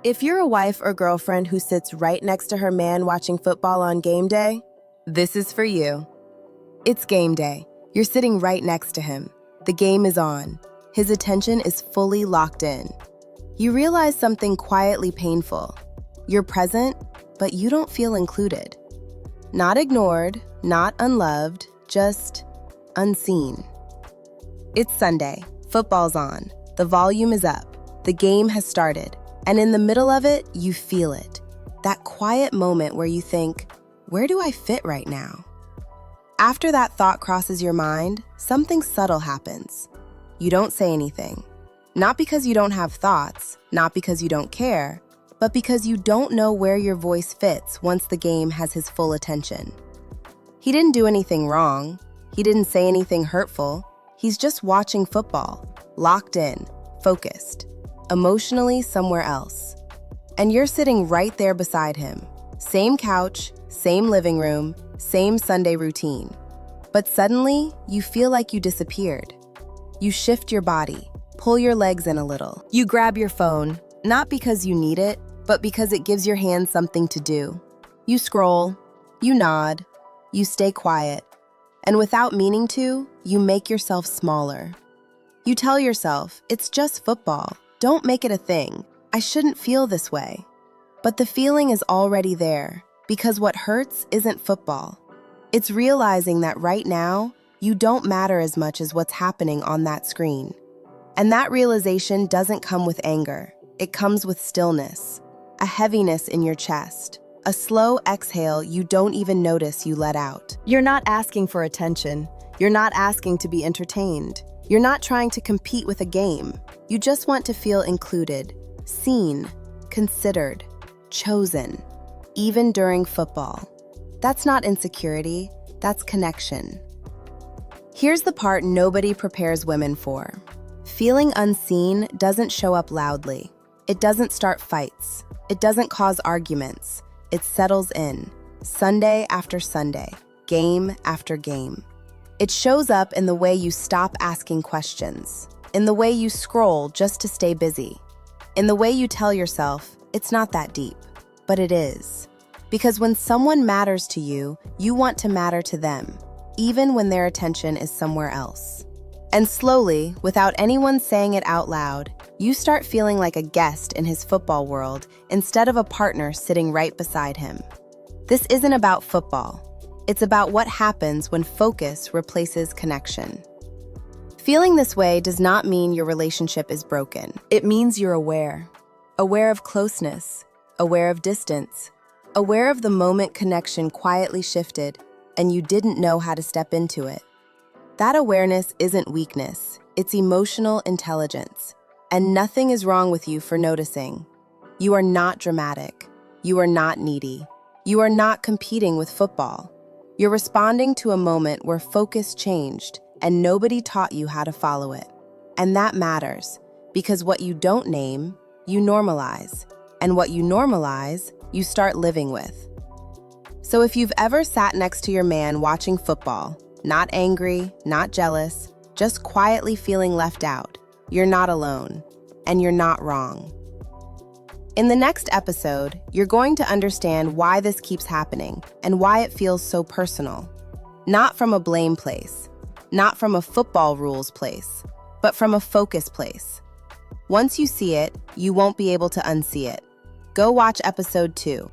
If you're a wife or girlfriend who sits right next to her man watching football on game day, this is for you. It's game day. You're sitting right next to him. The game is on. His attention is fully locked in. You realize something quietly painful. You're present, but you don't feel included. Not ignored, not unloved, just unseen. It's Sunday. Football's on. The volume is up. The game has started. And in the middle of it, you feel it. That quiet moment where you think, where do I fit right now? After that thought crosses your mind, something subtle happens. You don't say anything. Not because you don't have thoughts, not because you don't care, but because you don't know where your voice fits once the game has his full attention. He didn't do anything wrong. He didn't say anything hurtful. He's just watching football, locked in, focused, emotionally somewhere else. And you're sitting right there beside him. Same couch, same living room, same Sunday routine. But suddenly, you feel like you disappeared. You shift your body, pull your legs in a little. You grab your phone, not because you need it, but because it gives your hands something to do. You scroll, you nod, you stay quiet, and without meaning to, you make yourself smaller. You tell yourself, it's just football. Don't make it a thing. I shouldn't feel this way. But the feeling is already there, because what hurts isn't football. It's realizing that right now, you don't matter as much as what's happening on that screen. And that realization doesn't come with anger. It comes with stillness, a heaviness in your chest, a slow exhale you don't even notice you let out. You're not asking for attention. You're not asking to be entertained. You're not trying to compete with a game. You just want to feel included, seen, considered, chosen, even during football. That's not insecurity, that's connection. Here's the part nobody prepares women for. Feeling unseen doesn't show up loudly. It doesn't start fights. It doesn't cause arguments. It settles in, Sunday after Sunday, game after game. It shows up in the way you stop asking questions, in the way you scroll just to stay busy, in the way you tell yourself, it's not that deep, but it is. Because when someone matters to you, you want to matter to them, even when their attention is somewhere else. And slowly, without anyone saying it out loud, you start feeling like a guest in his football world instead of a partner sitting right beside him. This isn't about football. It's about what happens when focus replaces connection. Feeling this way does not mean your relationship is broken. It means you're aware. Aware of closeness, aware of distance, aware of the moment connection quietly shifted and you didn't know how to step into it. That awareness isn't weakness, it's emotional intelligence. And nothing is wrong with you for noticing. You are not dramatic. You are not needy. You are not competing with football. You're responding to a moment where focus changed and nobody taught you how to follow it. And that matters, because what you don't name, you normalize. And what you normalize, you start living with. So if you've ever sat next to your man watching football, not angry, not jealous, just quietly feeling left out, you're not alone, and you're not wrong. In the next episode, you're going to understand why this keeps happening and why it feels so personal. Not from a blame place, not from a football rules place, but from a focus place. Once you see it, you won't be able to unsee it. Go watch episode 2.